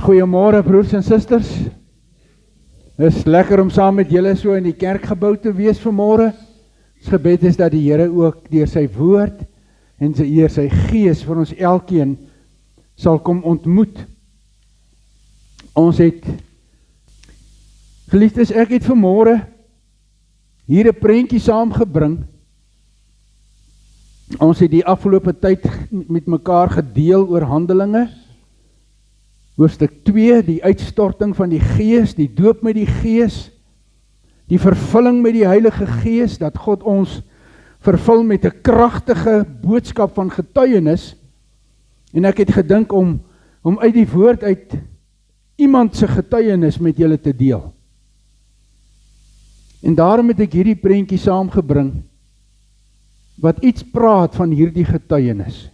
Goeiemôre broers en susters. Het is lekker om saam met julle so in die kerkgebou te wees vanmôre. Ons gebed is dat die Here ook deur sy woord en deur sy gees vir ons elkeen sal kom ontmoet. Ons het, geliefdes, ek het vanmôre hier 'n prentjie saamgebring. Ons het die afgelope tyd met mekaar gedeel oor Handelinge. Hoofstuk 2, die uitstorting van die Gees, die doop met die Gees, die vervulling met die Heilige Gees, dat God ons vervul met 'n kragtige boodskap van getuienis. En ek het gedink om uit die woord uit iemand se getuienis met julle te deel. En daarom het ek hierdie prentjie saamgebring, wat iets praat van hierdie getuienis.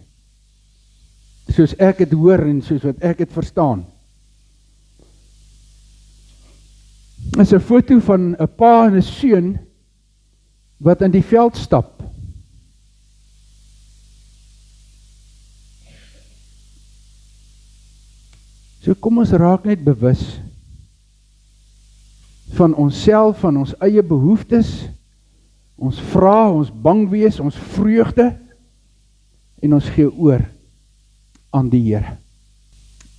Soos ek het hoor en soos wat ek het verstaan. Is 'n foto van 'n pa en 'n seun wat in die veld stap. So kom ons raak net bewus van onsself, van ons eie behoeftes, ons vrae, ons bang wees, ons vreugde, en ons gee oor aan die Here.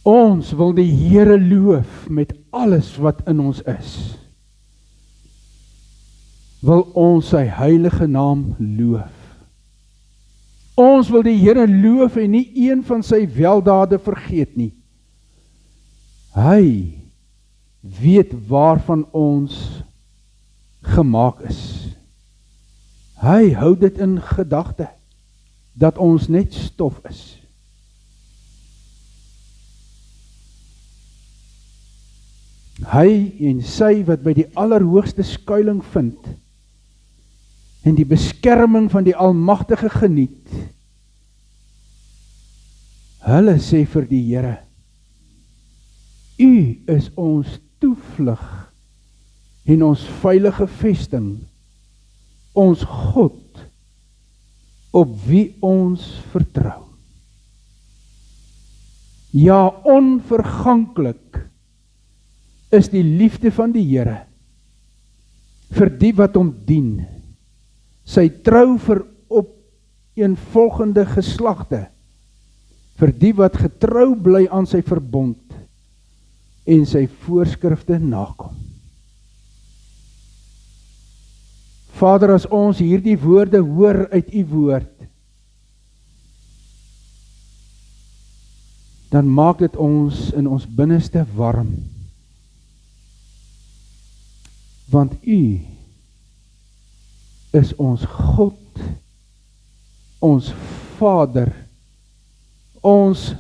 Ons wil die Here loof met alles wat in ons is. Wil ons sy heilige naam loof. Ons wil die Here loof en nie een van sy weldade vergeet nie. Hy weet waarvan ons gemaak is. Hy hou dit in gedagte, dat ons net stof is. Hy en sy wat by die allerhoogste skuiling vind, en die beskerming van die Almagtige geniet, hulle sê vir die Here, U is ons toevlug en ons veilige vesting, ons God, op wie ons vertrou. Ja, onverganklik is die liefde van die Here vir die wat hom dien, sy trou vir opeenvolgende geslagte, vir die wat getrou bly aan sy verbond en sy voorskrifte nakom. Vader, as ons hierdie woorde hoor uit U woord, dan maak dit ons in ons binneste warm. Want U is ons God, ons Vader, ons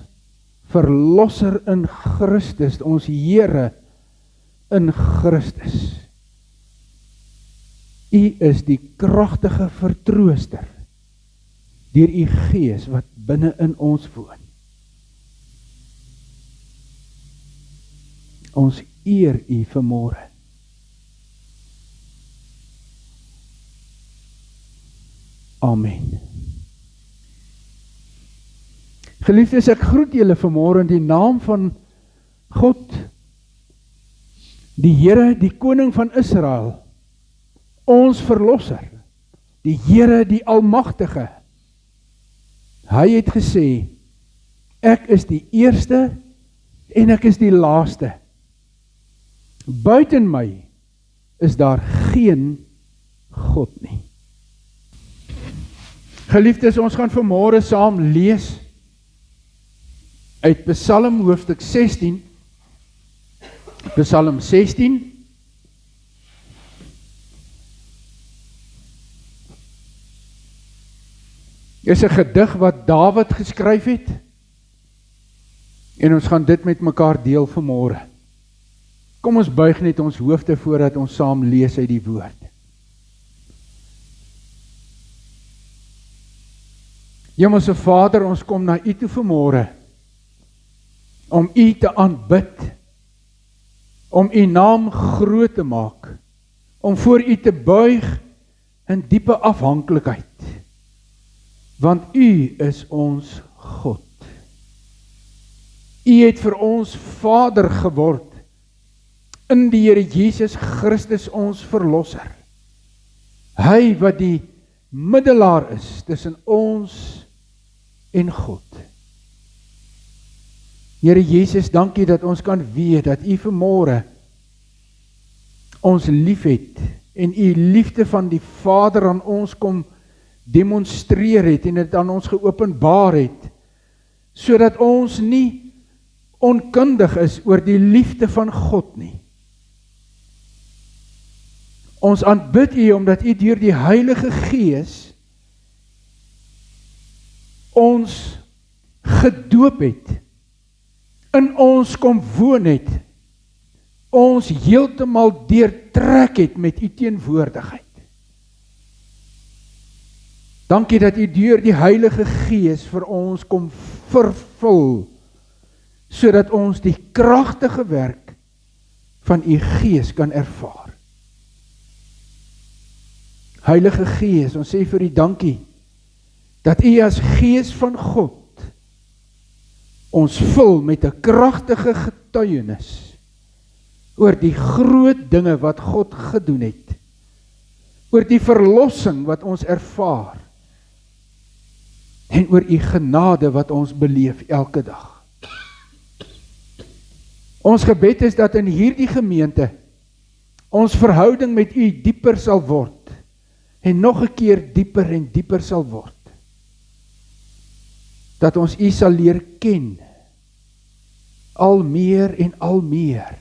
Verlosser in Christus, ons Here in Christus. U is die kragtige vertrooster deur U Gees wat binne in ons woon. Ons eer U vanmôre. Amen. Geliefdes, ek groet julle vanmôre in die naam van God, die Here, die Koning van Israel, ons Verlosser, die Here, die Almagtige. Hy het gesê, ek is die eerste en ek is die laaste. Buiten my is daar geen God nie. Geliefdes, ons gaan vanmôre saam lees uit Psalm hoofstuk 16, Psalm 16, is 'n gedig wat Dawid geskryf het, en ons gaan dit met mekaar deel vanmôre. Kom ons buig net ons hoofde voordat ons saam lees uit die woord. Hemelse Vader, ons kom na U toe vanmôre, om U te aanbid, om U naam groot te maak, om voor U te buig in diepe afhanklikheid, want U is ons God. U het vir ons Vader geword, in die Here Jesus Christus ons verlosser. Hy wat die middelaar is tussen ons en God. Here Jesus, dankie dat ons kan weet dat U vanmôre ons liefhet en U liefde van die Vader aan ons kom demonstreer het en dit aan ons geopenbaar het, sodat ons nie onkundig is oor die liefde van God nie. Ons aanbid U omdat U deur die Heilige Gees ons gedoop het, in ons kom woon het, ons heeltemal deurtrek het met U teenwoordigheid. Dankie dat U deur die Heilige Gees vir ons kom vervul, sodat ons die kragtige werk van U Gees kan ervaar. Heilige Gees, ons sê vir U dankie, dat U as Gees van God ons vul met 'n kragtige getuienis oor die groot dinge wat God gedoen het, oor die verlossing wat ons ervaar, en oor U genade wat ons beleef elke dag. Ons gebed is dat in hierdie gemeente ons verhouding met U dieper sal word, en nog 'n keer dieper en dieper sal word. Dat ons U sal leer ken, al meer en al meer.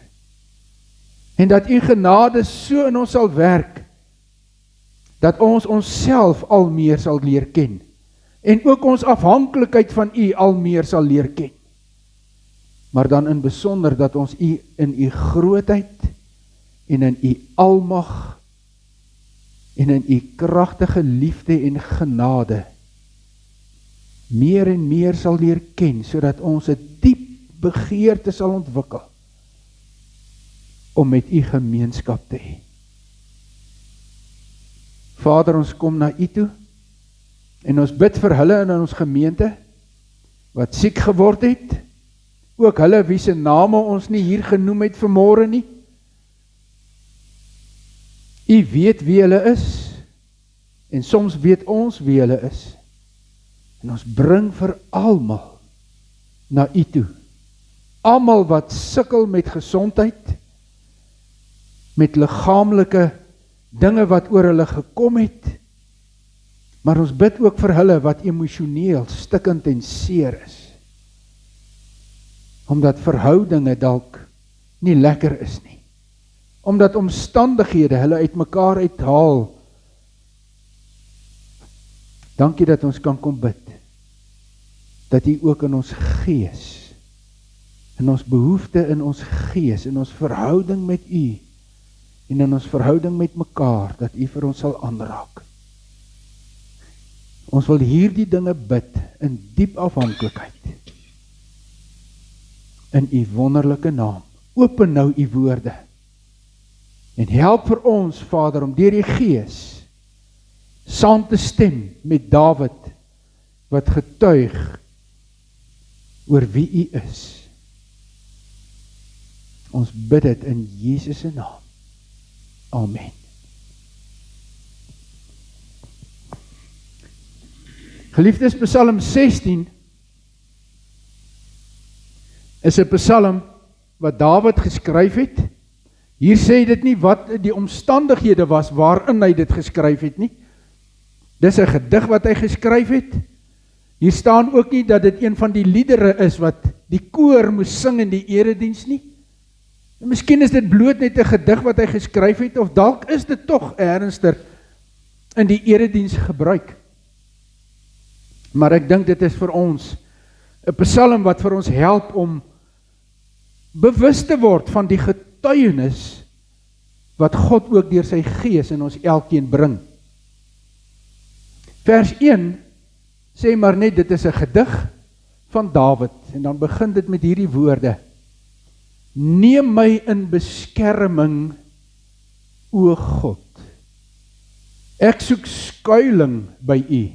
En dat U genade so in ons sal werk, dat ons onsself al meer sal leer ken, en ook ons afhanklikheid van U al meer sal leer ken. Maar dan in besonder dat ons U in U grootheid, en in U almag, en in U kragtige liefde en genade, meer en meer sal leer ken, sodat ons 'n diep begeerte sal ontwikkel, om met U gemeenskap te hê. Vader, ons kom na U toe, en ons bid vir hulle in ons gemeente, wat siek geword het, ook hulle wie se name ons nie hier genoem het vanmôre nie. U weet wie hulle is, en soms weet ons wie hulle is, en ons bring vir almal na U toe. Almal wat sukkel met gesondheid, met liggaamlike dinge wat oor hulle gekom het, maar ons bid ook vir hulle wat emosioneel stikkend en seer is, omdat verhoudinge dalk nie lekker is nie, omdat omstandighede hulle uit mekaar uithaal. Dankie dat ons kan kom bid, dat U ook in ons gees, in ons behoefte, in ons gees, in ons verhouding met U, en in ons verhouding met mekaar, dat U vir ons sal aanraak. Ons wil hierdie dinge bid, in diep afhanklikheid, in U wonderlike naam. Open nou U woorde, en help vir ons, Vader, om deur die Gees saam te stem met Dawid, wat getuig oor wie U is. Ons bid dit in Jesus se naam. Amen. Geliefdes, Psalm 16 is 'n psalm wat Dawid geskryf het. Hier sê dit nie wat die omstandighede was waarin hy dit geskryf het nie. Dis 'n gedig wat hy geskryf het. Hier staan ook nie dat dit een van die liedere is wat die koor moes sing in die erediens nie. En miskien is dit bloot net 'n gedig wat hy geskryf het, of dalk is dit tog ernstig in die erediens gebruik. Maar ek dink dit is vir ons 'n psalm wat vir ons help om bewus te word van die getuienis wat God ook deur sy Gees in ons elkeen bring. Vers 1 sê maar net, dit is 'n gedig van Dawid, en dan begin dit met hierdie woorde: Neem my in beskerming, o God. Ek soek skuiling by U.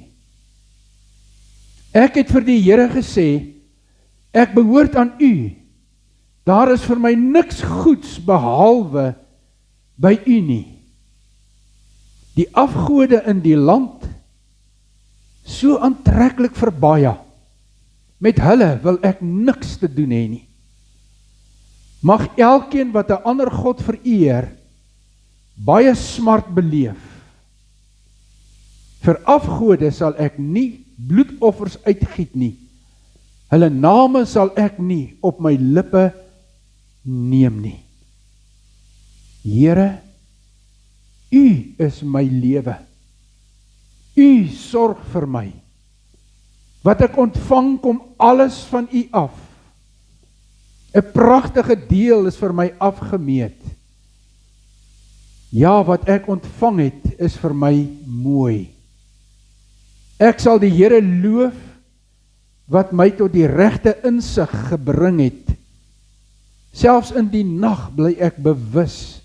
Ek het vir die Here gesê, Ek behoort aan U. Daar is vir my niks goeds behalwe by U nie. Die afgode in die land, so aantreklik vir baie. Met hulle wil ek niks te doen hê nie. Mag elkeen wat 'n ander God vereer, baie smart beleef. Vir afgode sal ek nie bloedoffers uitgiet nie. Hulle name sal ek nie op my lippe neem nie. Here, U is my lewe. U sorg vir my. Wat ek ontvang kom alles van U af. 'n pragtige deel is vir my afgemeet. Ja, wat ek ontvang het, is vir my mooi. Ek sal die Here loof, wat my tot die regte insig gebring het. Selfs in die nag bly ek bewus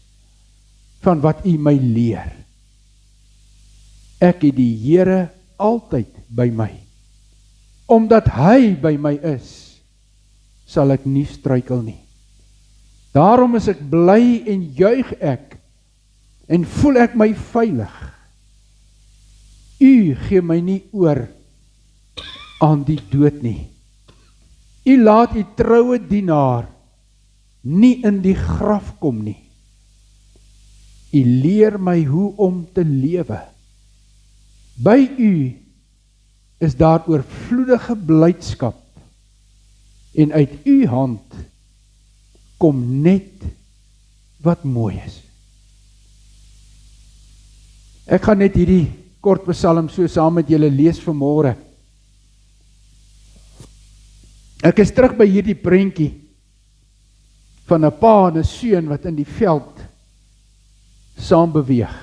van wat U my leer. Ek het die Here altyd by my. Omdat Hy by my is, sal ek nie struikel nie. Daarom is ek bly en juig ek, en voel ek my veilig. U gee my nie oor aan die dood nie. U laat U troue dienaar nie in die graf kom nie. U leer my hoe om te lewe. By U is daar oorvloedige blydskap, en uit U hand kom net wat mooi is. Ek gaan net hierdie kort psalm so saam met julle lees vanmôre. Ek is terug by hierdie prentjie van 'n pa en 'n seun wat in die veld saam beweeg.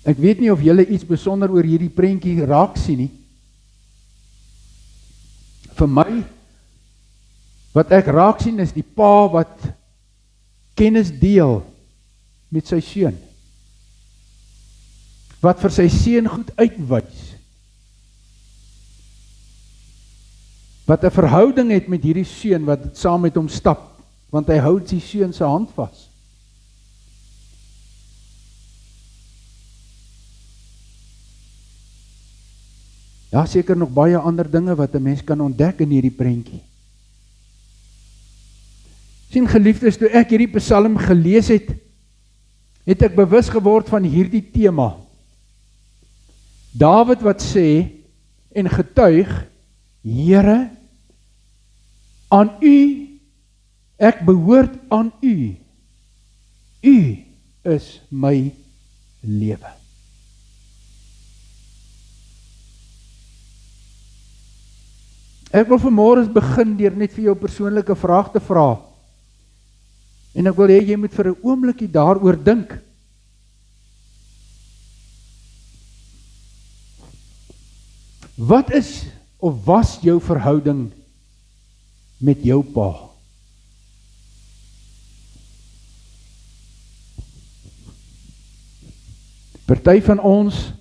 Ek weet nie of julle iets besonder oor hierdie prentjie raak sien nie. Vir my, wat ek raak sien is die pa wat kennis deel met sy seun. Wat vir sy seun goed uitwys. Wat 'n verhouding het met hierdie seun wat saam met hom stap, want hy hou sy seun se hand vas. Ja, seker nog baie ander dinge wat 'n mens kan ontdek in hierdie prentjie. Sien geliefdes, toe ek hierdie psalm gelees het, het ek bewus geword van hierdie tema. Dawid wat sê en getuig, Here, aan U, ek behoort aan U. U is my lewe. Ek wil vanmôre begin deur net vir jou 'n persoonlike vraag te vra. En ek wil hê jy moet vir 'n oombliekie daaroor dink. Wat is of was jou verhouding met jou pa? Party van ons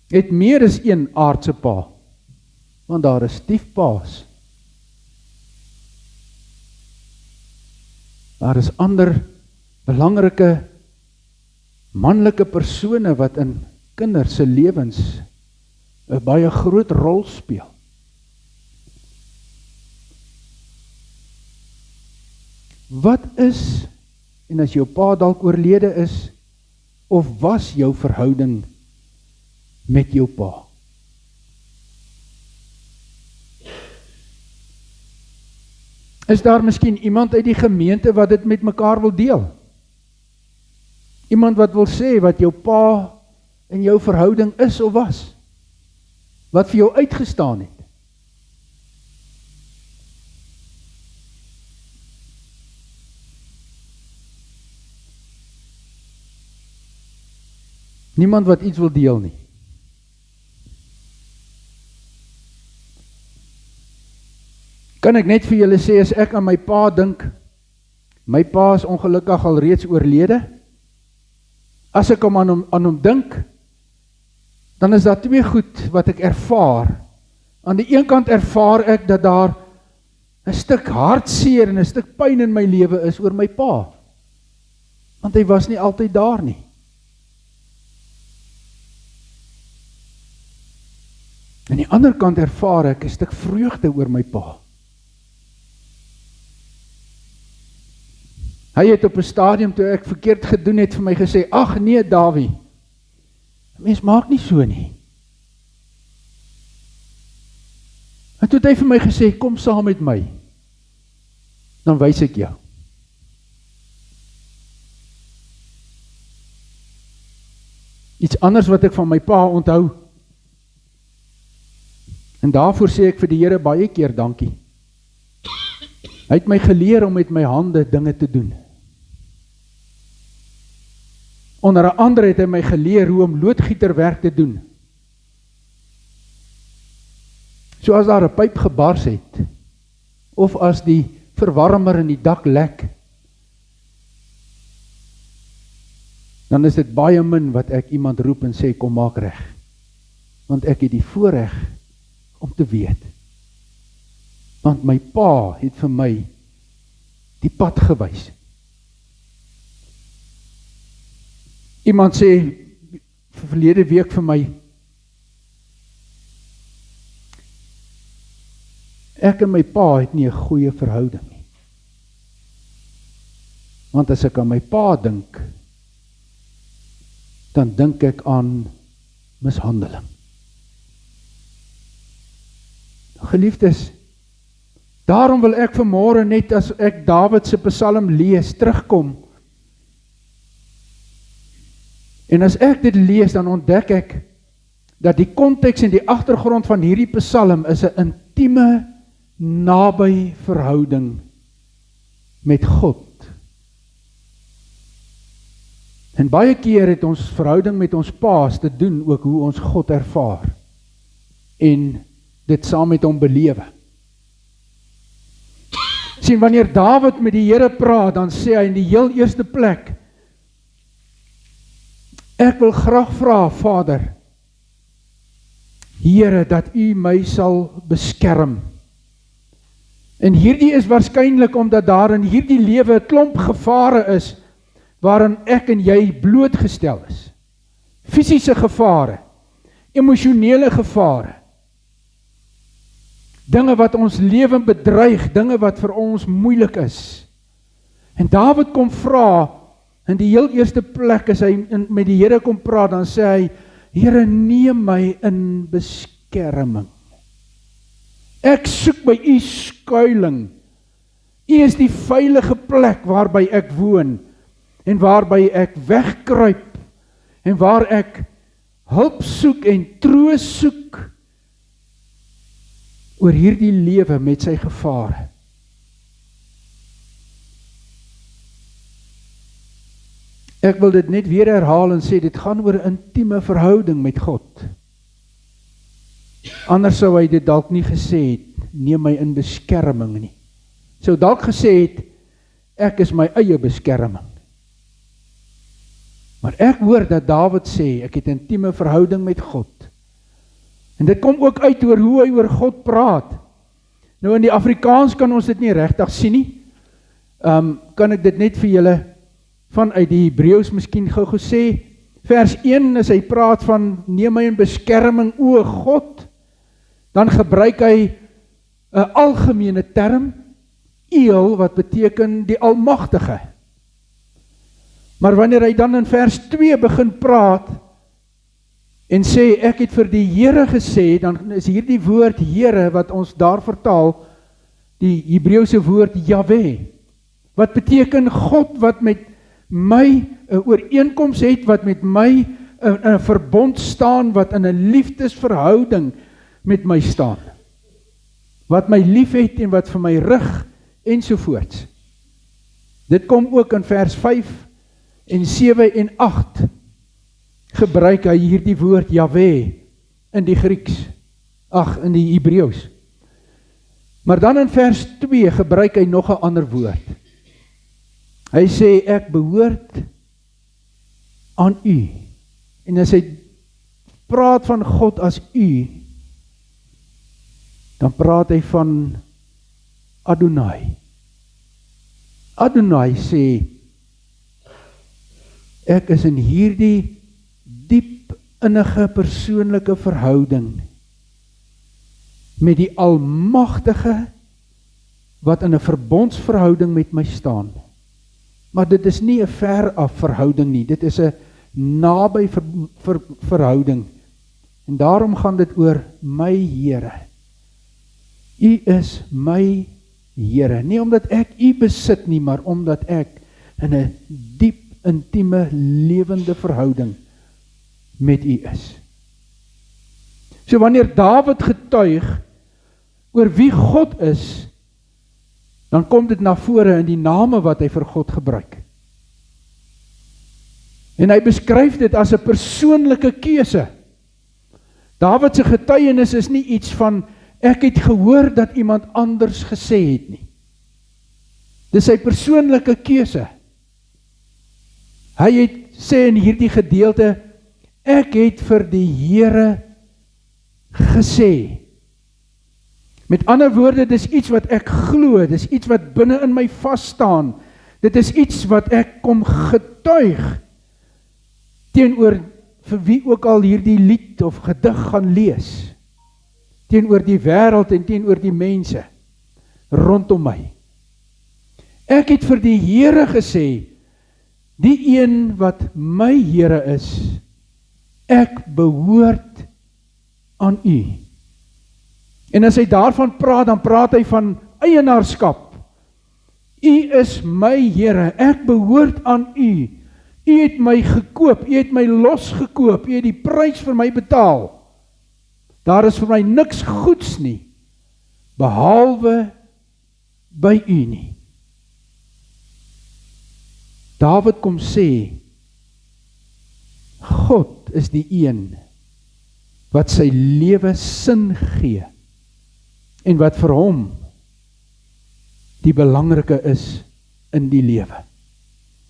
het meer as een aardse pa, want daar is stiefpaas. Daar is ander belangrike manlike persone wat in kinders se lewens 'n baie groot rol speel. Wat is, en as jou pa dalk oorlede is, of was jou verhouding met jou pa? Is daar miskien iemand uit die gemeente wat dit met mekaar wil deel? Iemand wat wil sê wat jou pa en jou verhouding is of was? Wat vir jou uitgestaan het? Niemand wat iets wil deel nie. Kan ek net vir julle sê, as ek aan my pa dink, my pa is ongelukkig al reeds oorlede, as ek aan hom dink, dan is daar twee goed wat ek ervaar, Aan die een kant ervaar ek dat daar 'n stuk hartseer en 'n stuk pyn in my lewe is oor my pa. Want hy was nie altyd daar nie. Aan die ander kant ervaar ek 'n stuk vreugde oor my pa. Hy het op 'n stadium toe ek verkeerd gedoen het vir my gesê, ag nee Dawie, mens maak nie so nie. En toe het hy vir my gesê, kom saam met my, dan wys ek jou. Iets anders wat ek van my pa onthou, en daarvoor sê ek vir die Here baie keer dankie. Hy het my geleer om met my hande dinge te doen. Onder 'n ander het hy my geleer hoe om loodgieterwerk te doen. So as daar 'n pyp gebars het, of as die verwarmer in die dak lek, dan is dit baie min wat ek iemand roep en sê, kom maak reg. Want ek het die voorreg om te weet. Want my pa het vir my die pad gewys. Iemand sê verlede week vir my, ek en my pa het nie 'n goeie verhouding nie. Want as ek aan my pa dink, dan dink ek aan mishandeling. Geliefdes, daarom wil ek vanmôre net as ek Dawid se Psalm lees, terugkom. En as ek dit lees, dan ontdek ek dat die konteks en die agtergrond van hierdie Psalm is 'n intieme, naby verhouding met God. En baie keer het ons verhouding met ons paas te doen ook hoe ons God ervaar en dit saam met hom belewe. Sien, wanneer Dawid met die Here praat, dan sê hy in die heel eerste plek, ek wil graag vra, Vader, Here, dat U my sal beskerm. En hierdie is waarskynlik omdat daar in hierdie lewe 'n klomp gevare is, waarin ek en jy blootgestel is. Fisiese gevare, emosionele gevare, dinge wat ons lewe bedreig, dinge wat vir ons moeilik is. En Dawid kom vra, in die heel eerste plek as hy met die Here kom praat, dan sê hy, Here, neem my in beskerming. Ek soek by U skuiling. U is die veilige plek waarby ek woon, en waarby ek wegkruip, en waar ek hulp soek en troos soek, oor hierdie lewe met sy gevare. Ek wil dit net weer herhaal en sê, dit gaan oor 'n intieme verhouding met God. Anders sou hy dit dalk nie gesê het, neem my in beskerming nie. Sou dalk gesê het, ek is my eie beskerming. Maar ek hoor dat Dawid sê, ek het 'n intieme verhouding met God. En dit kom ook uit oor hoe hy oor God praat. Nou in die Afrikaans kan ons dit nie regtig sien nie. Kan ek dit net vir julle vanuit die Hebreëus miskien gou gesê. Vers 1, as hy praat van neem my in beskerming, o God, dan gebruik hy 'n algemene term, El, wat beteken die Almagtige. Maar wanneer hy dan in vers 2 begin praat en sê, ek het vir die Here gesê, dan is hierdie woord Here, wat ons daar vertaal, die Hebreëse woord Jahwe, wat beteken God wat met my 'n ooreenkoms het, wat met my 'n verbond staan, wat in 'n liefdesverhouding met my staan, wat my lief het en wat vir my rig, ensovoorts. Dit kom ook in vers 5 en 7 en 8, gebruik hy hierdie woord Jahwe in die Grieks, in die Hebreëus. Maar dan in vers 2 gebruik hy nog 'n ander woord. Hy sê, ek behoort aan U. En as hy praat van God as U, dan praat hy van Adonai. Adonai sê, ek is in hierdie diep innige persoonlike verhouding met die Almagtige wat in 'n verbondsverhouding met my staan. Maar dit is nie 'n ver af verhouding nie, dit is 'n naby verhouding. En daarom gaan dit oor my Here. U is my Here, nie omdat ek u besit nie, maar omdat ek in 'n diep, intieme, lewende verhouding met u is. So wanneer Dawid getuig oor wie God is, dan kom dit na vore in die name wat hy vir God gebruik. En hy beskryf dit as 'n persoonlike keuse. Dawid se getuienis is nie iets van, ek het gehoor dat iemand anders gesê het nie. Dis sy persoonlike keuse. Hy het sê in hierdie gedeelte, ek het vir die Here gesê. Met ander woorde, dis iets wat ek glo, dis iets wat binne in my vas staan. Dit is iets wat ek kom getuig teenoor vir wie ook al hierdie lied of gedig gaan lees. Teenoor die wêreld en teenoor die mense rondom my. Ek het vir die Here gesê, die een wat my Here is, ek behoort aan u. En as hy daarvan praat, dan praat hy van eienaarskap. U is my Here, ek behoort aan u. U het my gekoop, u het my losgekoop, u het die prys vir my betaal. Daar is vir my niks goeds nie, behalwe by u nie. Dawid kom sê, God is die een wat sy lewe sin gee en wat vir hom die belangrike is in die lewe.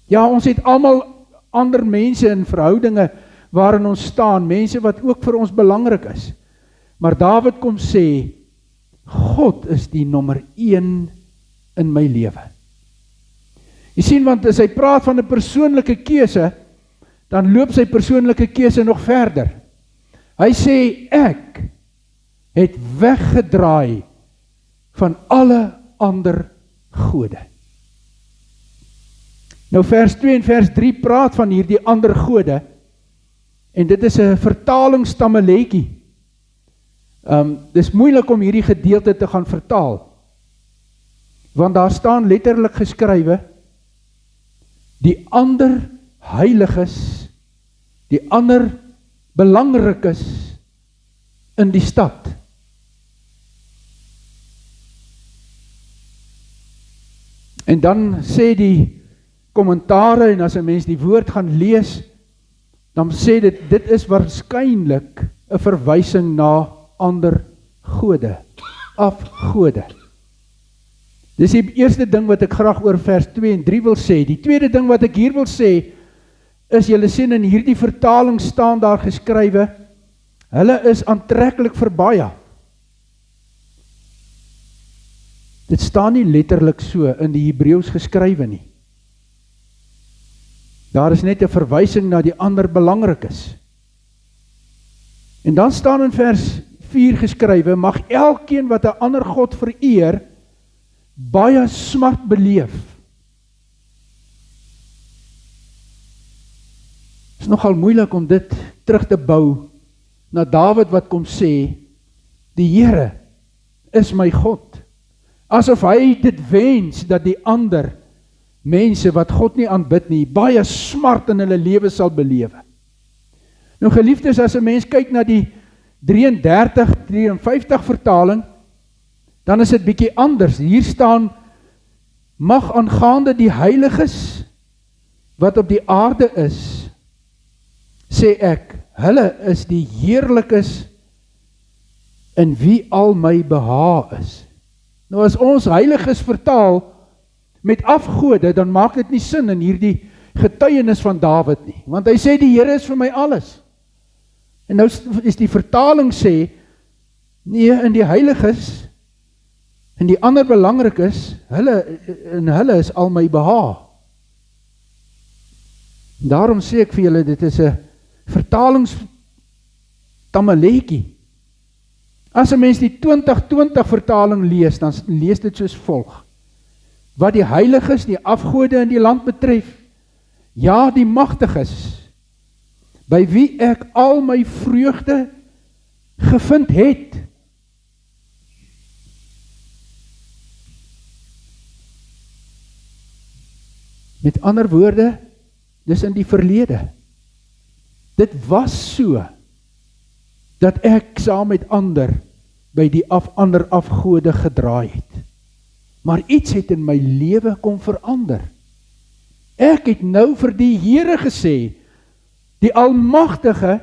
Ja, ons het almal ander mense in verhoudinge waarin ons staan, mense wat ook vir ons belangrik is. Maar Dawid kom sê, God is die nommer 1 in my lewe. Jy sien, want as hy praat van 'n persoonlike keuse, dan loop sy persoonlike keuse nog verder. Hy sê, ek het weggedraai van alle ander gode. Nou vers 2 en vers 3 praat van hierdie ander gode, en dit is 'n vertalingsstammeletjie. Dis moeilik om hierdie gedeelte te gaan vertaal, want daar staan letterlik geskrywe, die ander heiliges, die ander belangrikes in die stad. En dan sê die kommentare, en as 'n mens die woord gaan lees, dan sê dit is waarskynlik 'n verwysing na ander gode, afgode. Dis die eerste ding wat ek graag oor vers 2 en 3 wil sê. Die tweede ding wat ek hier wil sê, is julle sien in hierdie vertaling staan daar geskrywe, hulle is aantreklik vir baie. Dit staan nie letterlik so in die Hebreëus geskrywe nie. Daar is net 'n verwysing na die ander belangrikes. En dan staan in vers 4 geskrywe, mag elkeen wat 'n ander God vereer, baie smart beleef. Dit is nogal moeilik om dit terug te bou na Dawid wat kom sê, die Here is my God. Asof hy dit wens dat die ander mense wat God nie aanbid nie, baie smart in hulle lewe sal belewe. Nou geliefdes, as 'n mens kyk na die 53 vertaling, dan is dit bietjie anders. Hier staan, mag aangaande die heiliges wat op die aarde is, sê ek, hulle is die heerlikes in wie al my behaag is. Nou as ons heiliges vertaal met afgode, dan maak dit nie sin in hierdie getuienis van Dawid nie, want hy sê die Here is vir my alles. En nou is die vertaling sê, Nee, in die heiliges, en die ander belangrik is, in hulle is al my behaag. Daarom sê ek vir julle, dit is 'n vertalingstammeletjie. As 'n mens die 2020 vertaling lees, dan lees dit soos volg. Wat die heiliges, die afgode in die land betref, ja, die magtiges, by wie ek al my vreugde gevind het. Met ander woorde, dis in die verlede. Dit was so, dat ek saam met ander by die ander afgode gedraai het. Maar iets het in my lewe kom verander. Ek het nou vir die Here gesê, die Almagtige,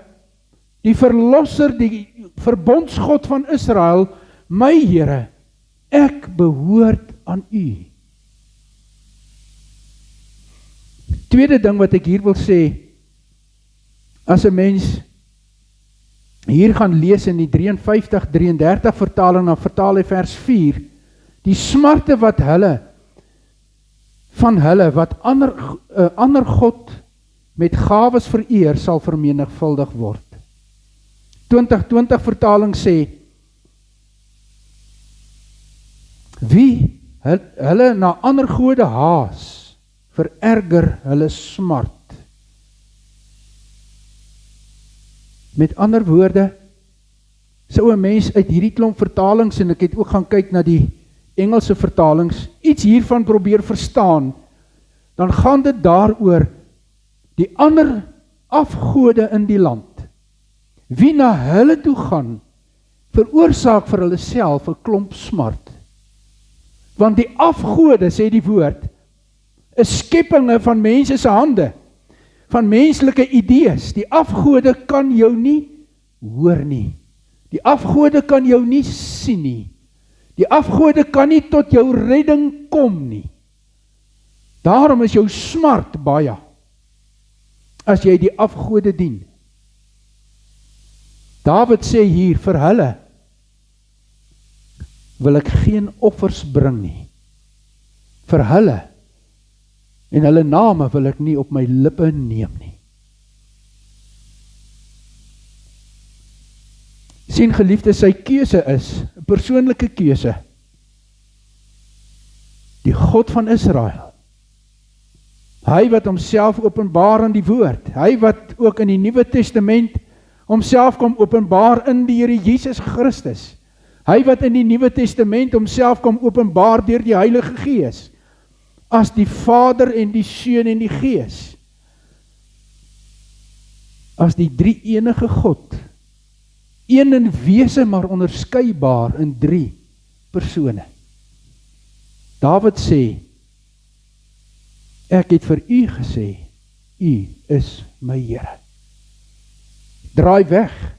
die Verlosser, die Verbondsgod van Israel, my Here, ek behoort aan U. Tweede ding wat ek hier wil sê, as 'n mens hier gaan lees in die 53-33 vertaling, dan vertaal hy vers 4, die smarte wat ander God met gawes vereer, sal vermenigvuldig word. 2020 vertaling sê, wie hulle na ander gode haas, vererger hulle smart. Met ander woorde, sou 'n mens uit hierdie klomp vertalings, en ek het ook gaan kyk na die Engelse vertalings, iets hiervan probeer verstaan, dan gaan dit daaroor die ander afgode in die land. Wie na hulle toe gaan, veroorsaak vir hulle self 'n klomp smart. Want die afgode, sê die woord, is skepinge van mense se hande, van menslike idees. Die afgode kan jou nie hoor nie. Die afgode kan jou nie sien nie. Die afgode kan nie tot jou redding kom nie. Daarom is jou smart baie, as jy die afgode dien. Dawid sê hier, vir hulle wil ek geen offers bring nie. Vir hulle en hulle name wil ek nie op my lippe neem nie. Sien geliefde, sy keuse is 'n persoonlike keuse. Die God van Israel. Hy wat homself openbaar in die woord. Hy wat ook in die Nuwe Testament homself kom openbaar in die Here Jesus Christus. Hy wat in die Nuwe Testament homself kom openbaar deur die Heilige Gees. As die Vader en die Seun en die Gees. As die drie-enige God. Een in wese, maar onderskeibaar in 3 persone. Dawid sê, ek het vir u gesê, u is my Here. Draai weg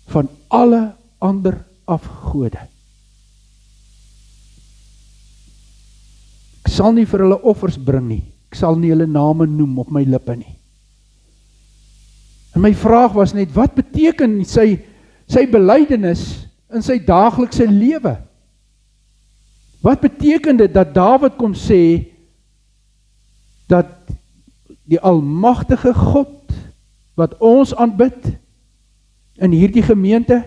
van alle ander afgode. Ek sal nie vir hulle offers bring nie. Ek sal nie hulle name noem op my lippe nie. En my vraag was net, wat beteken sy belydenis in sy daaglikse lewe? Wat beteken dit dat Dawid kom sê, dat die almagtige God, wat ons aanbid, in hierdie gemeente,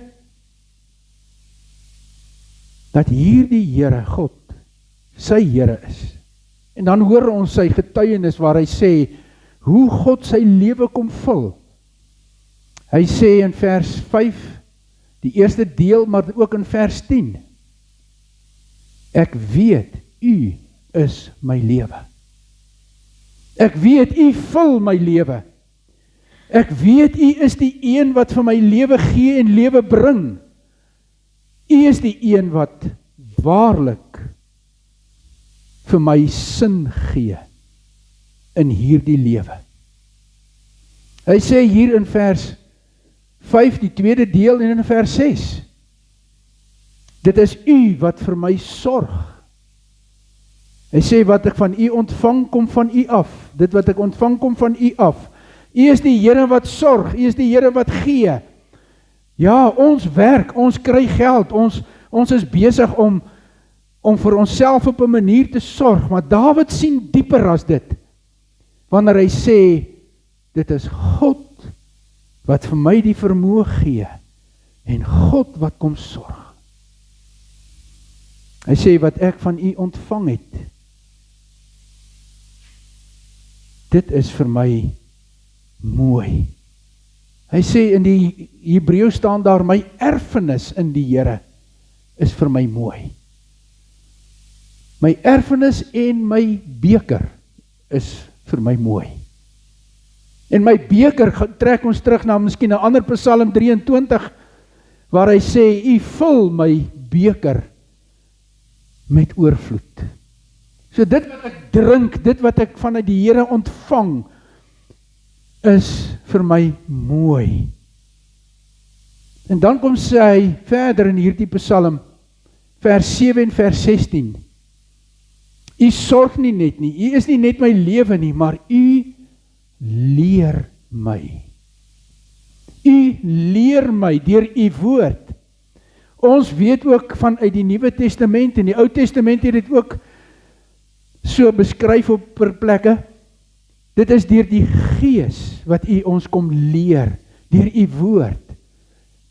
dat hierdie Here God, sy Here is. En dan hoor ons sy getuienis waar hy sê, hoe God sy lewe kom vul. Hy sê in vers 5, die eerste deel, maar ook in vers 10, ek weet, u is my lewe. Ek weet, u vul my lewe. Ek weet, u is die een wat vir my lewe gee en lewe bring. U is die een wat waarlik vir my sin gee in hierdie lewe. Hy sê hier in vers 5, die tweede deel, en in vers 6, dit is u wat vir my sorg. Hy sê, wat ek van u ontvang, kom van u af. Dit wat ek ontvang, kom van u af. U is die Here wat sorg, u is die Here wat gee. Ja, ons werk, ons kry geld, ons is besig om vir onsself op 'n manier te sorg, maar Dawid sien dieper as dit, wanneer hy sê, dit is God wat vir my die vermoë gee, en God wat kom sorg. Hy sê, wat ek van U ontvang het, dit is vir my mooi. Hy sê in die Hebreëus staan daar, my erfenis in die Here is vir my mooi. My erfenis en my beker is vir my mooi. En my beker trek ons terug na miskien 'n ander Psalm 23, waar hy sê, U vul my beker met oorvloed. So dit wat ek drink, dit wat ek vanuit die Here ontvang, is vir my mooi. En dan kom sê hy verder in hierdie Psalm, vers 7 en vers 16, U sorg nie net nie, U is nie net my lewe nie, maar U leer my. U leer my deur U woord. Ons weet ook vanuit die Nuwe Testament en die Ou Testament het dit ook so beskryf op per plekke. Dit is deur die Gees wat U ons kom leer, deur U woord.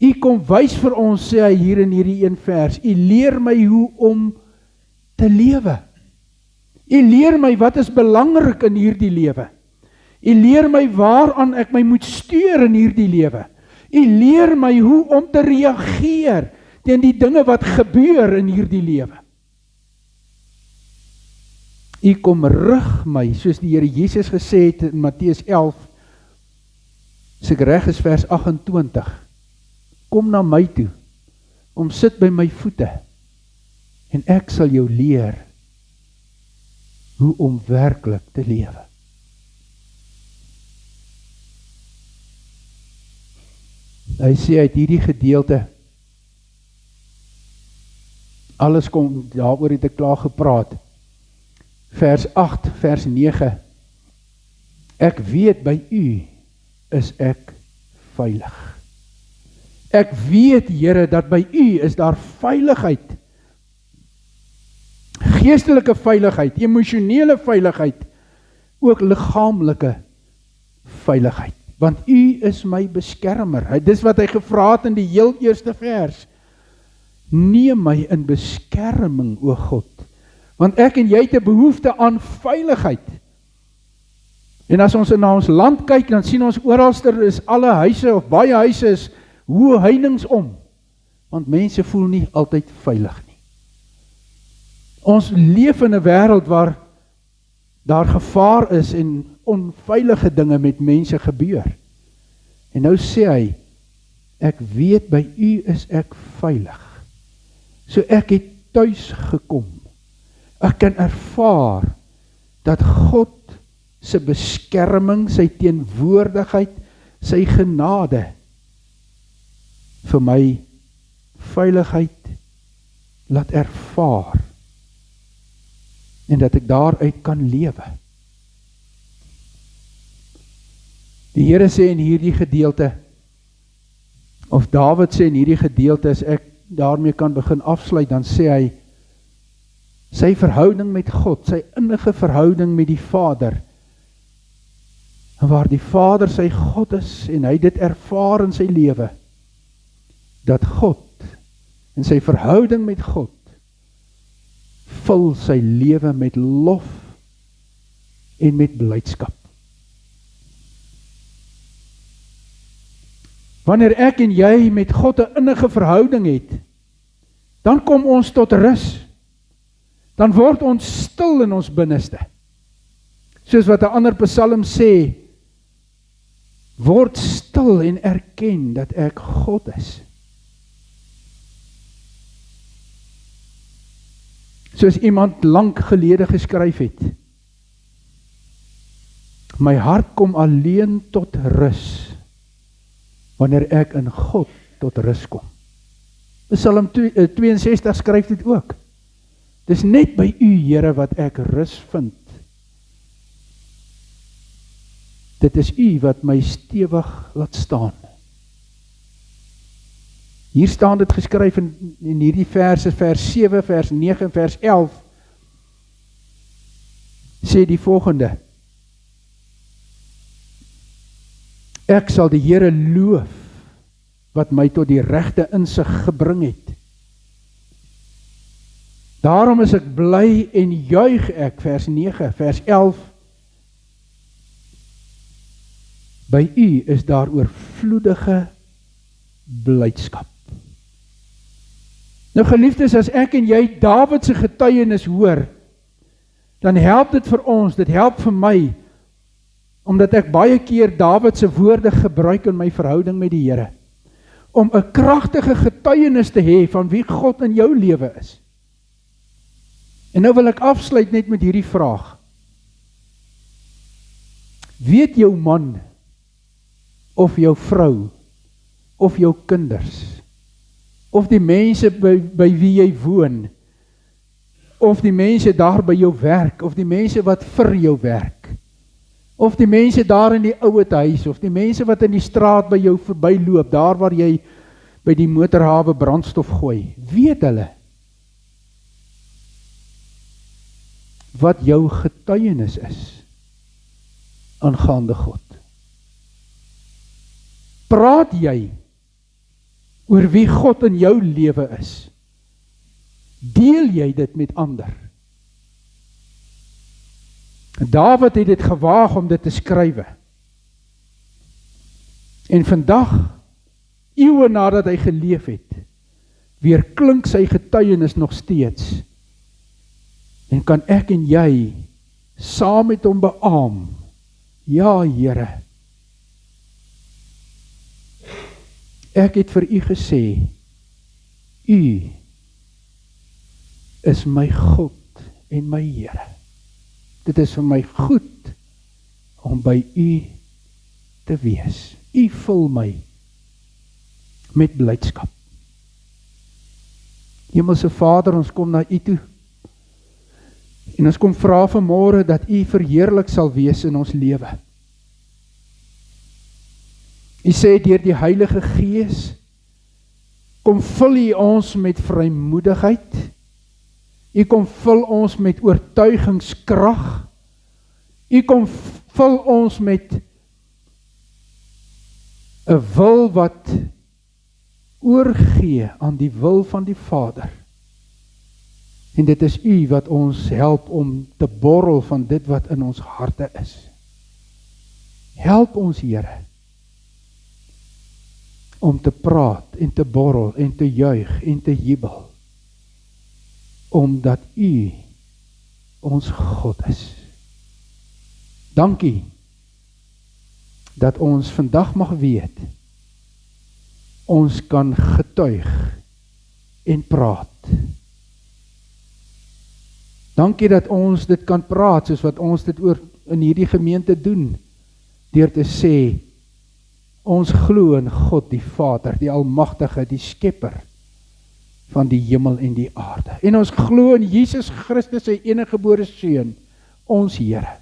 U kom wys vir ons, sê hy hier in hierdie een vers, U leer my hoe om te lewe. U leer my wat is belangrik in hierdie lewe. U leer my waaraan ek my moet stuur in hierdie lewe. U leer my hoe om te reageer teen die dinge wat gebeur in hierdie lewe. U kom rig my, soos die Here Jesus gesê het in Matteus 11, as ek reg is vers 28, kom na my toe, om sit by my voete, en ek sal jou leer, hoe om werklik te lewe. Hy sê uit hierdie gedeelte, alles kom, daaroor het ek klaar gepraat, vers 8, vers 9, ek weet by U is ek veilig. Ek weet, Here, dat by U is daar veiligheid, geestelike veiligheid, emosionele veiligheid, ook liggaamlike veiligheid, want U is my beskermer. Dis wat hy gevra het in die heel eerste vers. Neem my in beskerming, o God, want ek en jy het 'n behoefte aan veiligheid. En as ons na ons land kyk, dan sien ons oralster is alle huise, of baie huise is hoë heininge om, want mense voel nie altyd veilig nie. Ons leef in 'n wêreld waar daar gevaar is en onveilige dinge met mense gebeur. En nou sê hy, ek weet by U is ek veilig. So ek het tuis gekom. Ek kan ervaar dat God se beskerming, sy teenwoordigheid, sy genade vir my veiligheid laat ervaar en dat ek daaruit kan lewe. Die Here sê in hierdie gedeelte, of Dawid sê in hierdie gedeelte, as ek daarmee kan begin afsluit, dan sê hy, sy verhouding met God, sy innige verhouding met die Vader, en waar die Vader sy God is, en hy dit ervaar in sy lewe, dat God, en sy verhouding met God, vul sy lewe met lof, en met blydskap. Wanneer ek en jy met God 'n innige verhouding het, dan kom ons tot rus. Dan word ons stil in ons binneste. Soos wat 'n ander Psalm sê, word stil en erken dat ek God is. Soos iemand lank gelede geskryf het, my hart kom alleen tot rus, wanneer ek in God tot rus kom. Psalm 62 skryf dit ook. Dis net by U, Here, wat ek rus vind. Dit is U wat my stewig laat staan. Hier staan dit geskryf in hierdie verse, vers 7, vers 9 en vers 11, sê die volgende: Ek sal die Here loof, wat my tot die regte insig gebring het. Daarom is ek bly en juig ek, vers 9, vers 11, by u is daar oorvloedige blydskap. Nou geliefdes, as ek en jy Dawid se getuienis hoor, dan help dit vir ons, dit help vir my, omdat ek baie keer Dawid se woorde gebruik in my verhouding met die Here, om 'n kragtige getuienis te hê van wie God in jou lewe is. En nou wil ek afsluit net met hierdie vraag. Weet jou man, of jou vrou, of jou kinders, of die mense by wie jy woon, of die mense daar by jou werk, of die mense wat vir jou werk, of die mense daar in die ouete huis, of die mense wat in die straat by jou verbyloop, daar waar jy by die motorhawe brandstof gooi, weet hulle wat jou getuienis is aangaande God? Praat jy oor wie God in jou lewe is? Deel jy dit met ander? Dawid het dit gewaag om dit te skrywe. En vandag, eeue nadat hy geleef het, weer klink sy getuienis nog steeds. En kan ek en jy saam met hom beaam, ja Here, ek het vir u gesê, u is my God en my Here. Dit is vir my goed om by u te wees. U vul my met blydskap. Hemelse Vader, ons kom na u toe. En ons kom vra vanmôre dat u verheerlik sal wees in ons lewe. U sê deur die Heilige Gees, kom vul u ons met vrymoedigheid. U kom vul ons met oortuigingskrag. U kom vul ons met 'n wil wat oorgee aan die wil van die Vader. En dit is u wat ons help om te borrel van dit wat in ons harte is. Help ons, Here, om te praat en te borrel en te juig en te jubel, omdat u ons God is. Dankie dat ons vandag mag weet, ons kan getuig en praat. Dankie dat ons dit kan praat, soos wat ons dit oor in hierdie gemeente doen, deur te sê, ons glo in God die Vader, die Almagtige, die Skepper van die hemel en die aarde. En ons glo in Jesus Christus, sy eniggebore Seun, ons Here,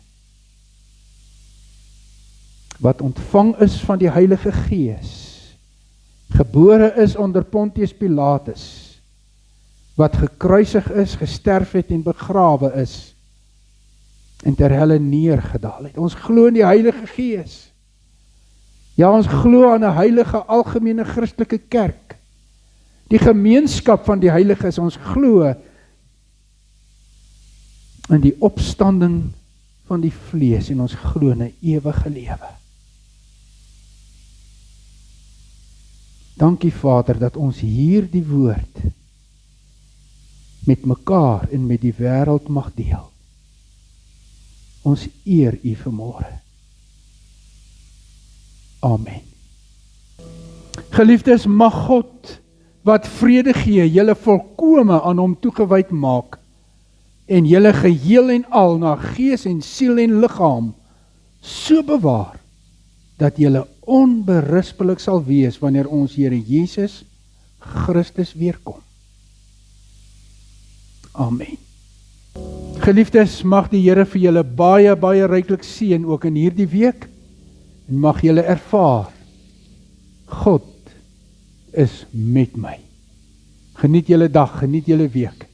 wat ontvang is van die Heilige Gees, gebore is onder Pontius Pilatus, wat gekruisig is, gesterf het en begrawe is, en ter helle neergedaal het. Ons glo in die Heilige Gees. Ja, ons glo aan 'n heilige algemene Christelike kerk. Die gemeenskap van die heiliges, ons glo in die opstanding van die vlees, en ons glo in 'n ewige lewe. Dankie Vader, dat ons hier die woord met mekaar en met die wêreld mag deel. Ons eer u vanmôre. Amen. Geliefdes, mag God wat vrede gee, julle volkome aan hom toegewyd maak, en julle geheel en al na gees en siel en liggaam so bewaar, dat julle onberispelik sal wees wanneer ons Here Jesus Christus weerkom. Amen. Geliefdes, mag die Here vir julle baie, baie ryklik seën ook in hierdie week, en mag julle ervaar God is met my. Geniet julle dag, geniet julle week.